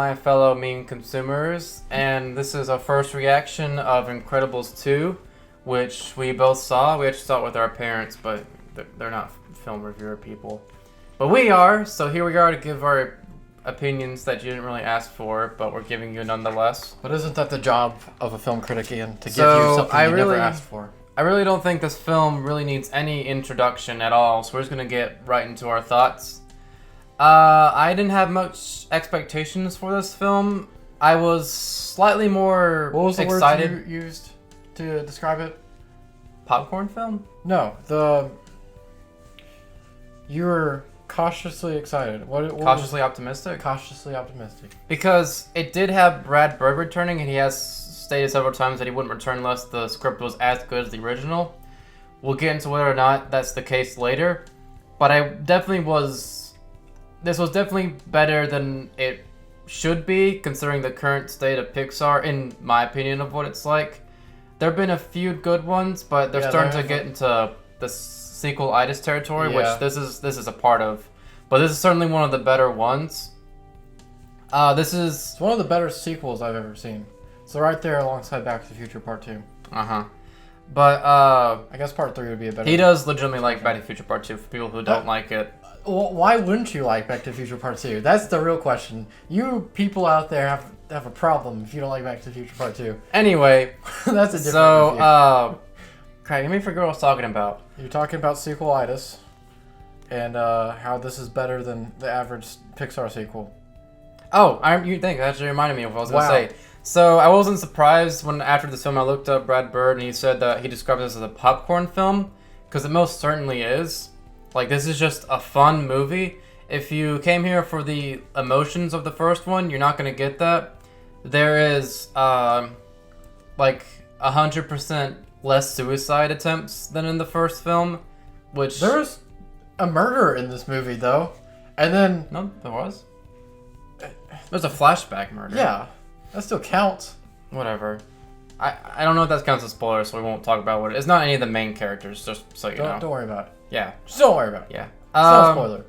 my fellow meme consumers, and this is our first reaction of Incredibles 2, which we both saw. We actually saw it with our parents, but they're not film reviewer people. But we are, so here we are to give our opinions that you didn't really ask for, but we're giving you nonetheless. But isn't that the job of a film critic, Ian, to give you something you never asked for? I really don't think this film really needs any introduction at all, so we're just going to get right into our thoughts. I didn't have much expectations for this film. I was slightly more excited. What was the word you used to describe it? Popcorn film? No, you were cautiously excited. Cautiously optimistic? Cautiously optimistic. Because it did have Brad Bird returning, and he has stated several times that he wouldn't return unless the script was as good as the original. We'll get into whether or not that's the case later. But I definitely was... This was definitely better than it should be, considering the current state of Pixar, in my opinion, of what it's like. There have been a few good ones, but they're starting to get into the sequel-itis territory, which this is a part of. But this is certainly one of the better ones. It's one of the better sequels I've ever seen. So right there alongside Back to the Future Part 2. Uh-huh. But, I guess Part 3 would be a better... He does legitimately like Back to the Future Part 2 for people who don't like it. Well, why wouldn't you like Back to the Future Part 2? That's the real question. You people out there have a problem if you don't like Back to the Future Part 2. Anyway, that's a different review. Let me forget what I was talking about. You're talking about sequelitis and how this is better than the average Pixar sequel. Oh, you think that actually reminded me of what I was going to say. So I wasn't surprised when after this film I looked up Brad Bird and he said that he described this as a popcorn film, because it most certainly is. Like, this is just a fun movie. If you came here for the emotions of the first one, you're not going to get that. There is, like, 100% less suicide attempts than in the first film, which... There's a murder in this movie, though. And then... No, there was. There's a flashback murder. Yeah. That still counts. Whatever. I don't know if that counts as spoilers, so we won't talk about what it is. It's not any of the main characters, just so you know. Don't worry about it. Yeah. Just don't worry about it. Yeah. It's not a spoiler.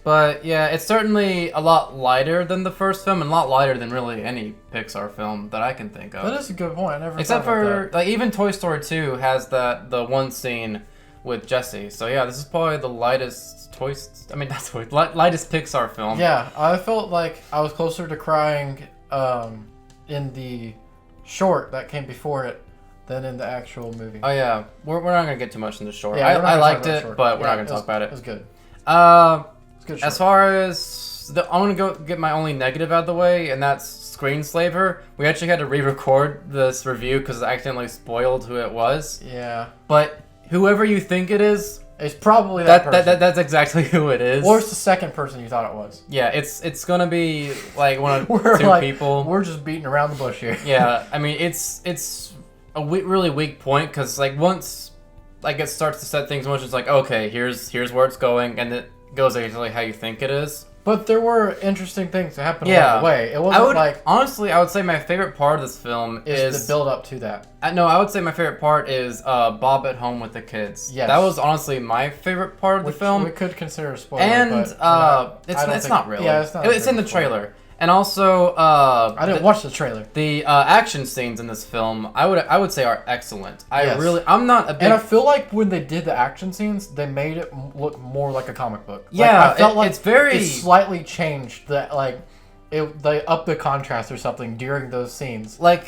But yeah, it's certainly a lot lighter than the first film, and a lot lighter than really any Pixar film that I can think of. That is a good point. I never Except thought about for that. like even Toy Story 2 has the one scene with Jessie. So yeah, this is probably the lightest lightest Pixar film. Yeah, I felt like I was closer to crying in the short that came before it than in the actual movie. Oh yeah, we're not gonna get too much in the short. Yeah, I liked it, but we're not gonna talk about it. It was good. Good as far as I'm gonna go get my only negative out of the way, and that's Screenslaver. We actually had to re-record this review because I accidentally spoiled who it was. Yeah. But whoever you think it is, it's probably that person. That's exactly who it is. Or it's the second person you thought it was. Yeah, it's gonna be like one of two people. We're just beating around the bush here. Yeah, I mean it's a really weak point because like once like it starts to set things in motion, it's like okay, here's where it's going, and it goes exactly how you think it is. But there were interesting things that happened along the way. It wasn't honestly, I would say my favorite part of this film is the build up to that. I would say my favorite part is Bob at home with the kids. Yes. That was honestly my favorite part of the film. We could consider a spoiler, and but it's not really. Yeah, it's not. It's in the trailer. And also, I didn't watch the trailer. The action scenes in this film, I would say, are excellent. I'm not a big... And I feel like when they did the action scenes, they made it look more like a comic book. Yeah, I felt it slightly changed that. Like, they upped the contrast or something during those scenes. Like,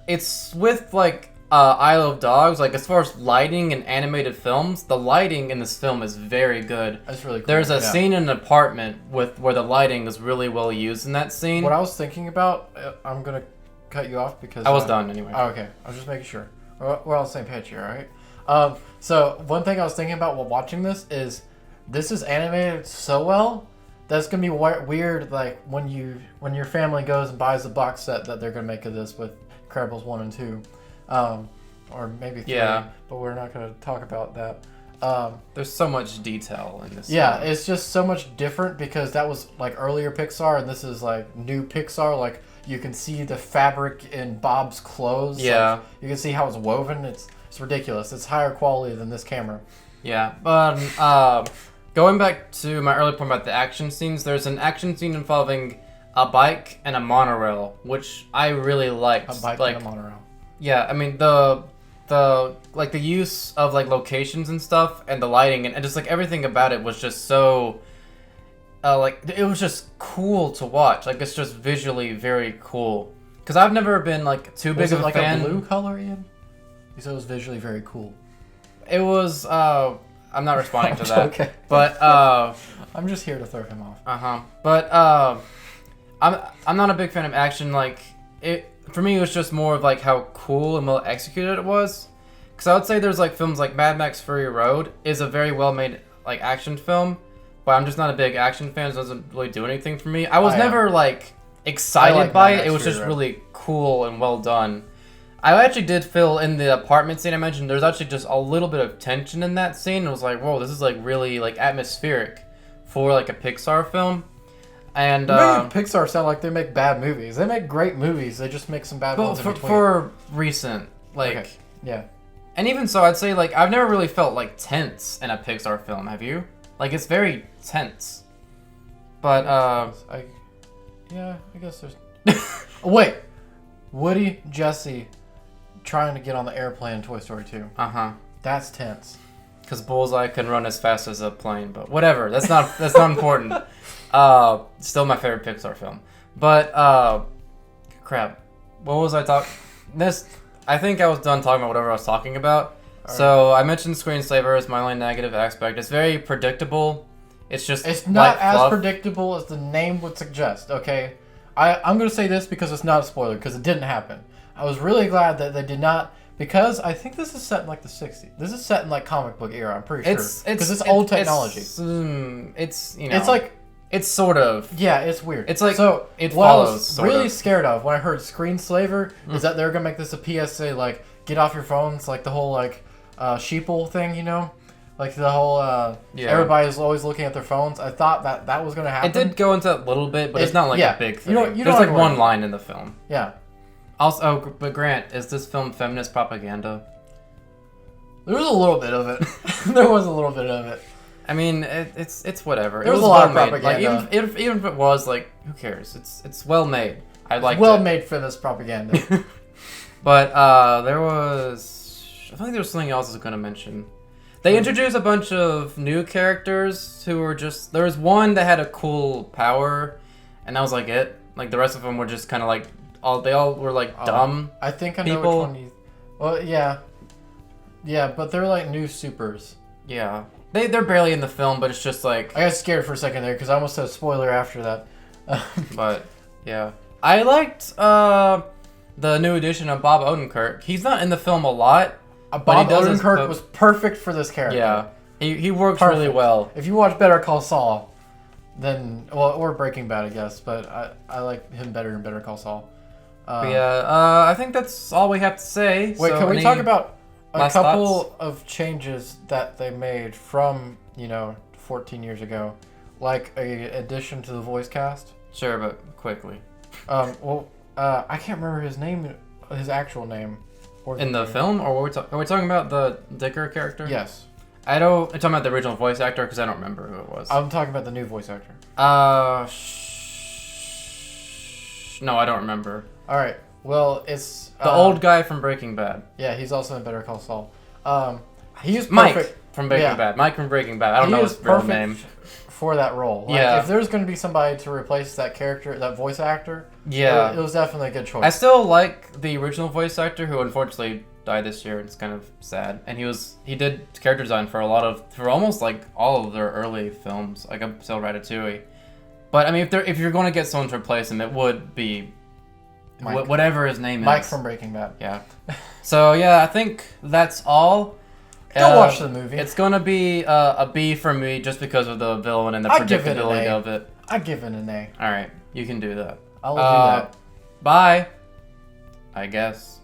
it's with like Isle of Dogs. Like, as far as lighting and animated films, the lighting in this film is very good. That's really cool. There's a scene in an apartment where the lighting is really well used in that scene. What I was thinking about, I'm gonna cut you off because I was done anyway. Oh, okay, I was just making sure we're on the same page here, all right? So one thing I was thinking about while watching this is animated so well that's gonna be weird. Like when your family goes and buys the box set that they're gonna make of this with Incredibles 1 and 2. Or maybe 3, but we're not going to talk about that. There's so much detail in this. Yeah, it's just so much different because that was like earlier Pixar, and this is like new Pixar. Like you can see the fabric in Bob's clothes. Yeah, like, you can see how it's woven. It's ridiculous. It's higher quality than this camera. Yeah, but going back to my earlier point about the action scenes, there's an action scene involving a bike and a monorail, which I really liked. A bike like, and a monorail. Yeah, I mean the like the use of like locations and stuff and the lighting and just like everything about it was just so like it was just cool to watch. Like it's just visually very cool. Cause I've never been like too big of a fan. Was it like a blue color, Ian? You said it was visually very cool. It was. I'm not responding to that. Okay. But I'm just here to throw him off. But I'm not a big fan of action. Like it for me, it was just more of like how cool and well executed it was. Because I would say there's like films like Mad Max Fury Road is a very well made like action film, but I'm just not a big action fan. It doesn't really do anything for me. I was never like excited by it. It was just really cool and well done. I actually did feel in the apartment scene I mentioned, there's actually just a little bit of tension in that scene. It was like, whoa, this is like really like atmospheric for like a Pixar film. And Pixar sound like they make bad movies. They make great movies. They just make some bad ones in between. For recent, like, okay. Yeah. And even so, I'd say like I've never really felt like tense in a Pixar film. Have you? Like it's very tense. But I guess there's. Wait, Woody, Jesse, trying to get on the airplane in Toy Story 2. That's tense. Because Bullseye can run as fast as a plane, but whatever. That's not important. Still my favorite Pixar film. But crap. What was I talking? I think I was done talking about whatever I was talking about. So I mentioned Screensaver as my only negative aspect. It's very predictable. It's not as predictable as the name would suggest. Okay, I'm gonna say this because it's not a spoiler because it didn't happen. I was really glad that they did not, because I think this is set in like the 60s. This is set in like comic book era. I'm pretty sure because it's old technology. It's you know. It's like. It's sort of. Yeah, it's weird. It's like so. It what follows. I was really scared of when I heard Screenslaver is that they're gonna make this a PSA, like get off your phones, like the whole like sheeple thing, you know, like the whole everybody's always looking at their phones. I thought that was gonna happen. It did go into that a little bit, but it's not like a big thing. There's like one line in the film. Yeah. Also, but Grant, is this film feminist propaganda? There was a little bit of it. There was a little bit of it. I mean, it's whatever. There was a lot of propaganda. Like, even if it was, like, who cares? It's well made. I like it. Well made for this propaganda. But there was, I think there was something else I was going to mention. They introduced a bunch of new characters who were just, there was one that had a cool power, and that was like it. Like the rest of them were just kind of like they all were like dumb. I think I know which one you. Well, yeah, but they're like new supers. Yeah. They're barely in the film, but it's just like... I got scared for a second there because I almost said a spoiler after that. But, yeah. I liked the new addition of Bob Odenkirk. He's not in the film a lot. Bob Odenkirk was perfect for this character. Yeah. He works really well. If you watch Better Call Saul, then... Well, or Breaking Bad, I guess. But I like him better in Better Call Saul. I think that's all we have to say. Wait, so can we talk about... A couple thoughts? of changes that they made from, 14 years ago, like a addition to the voice cast. Sure, but quickly. I can't remember his name, his actual name. In the film, or are we talking about the Dicker character? Yes. I'm talking about the original voice actor because I don't remember who it was. I'm talking about the new voice actor. No, I don't remember. All right. Well, it's the old guy from Breaking Bad. Yeah, he's also in Better Call Saul. He's Mike from Breaking Bad. Mike from Breaking Bad. I don't know his real name. For that role. Like, if there's going to be somebody to replace that character, that voice actor, it was definitely a good choice. I still like the original voice actor who unfortunately died this year. It's kind of sad. And he did character design for almost like all of their early films, like up till Ratatouille. But I mean, if you're going to get someone to replace him, it would be whatever his name is. Mike from Breaking Bad. Yeah. So yeah, I think that's all. Go watch the movie. It's gonna be a B for me just because of the villain and the predictability of it. I give it an A. All right, you can do that. I'll do that. Bye. I guess.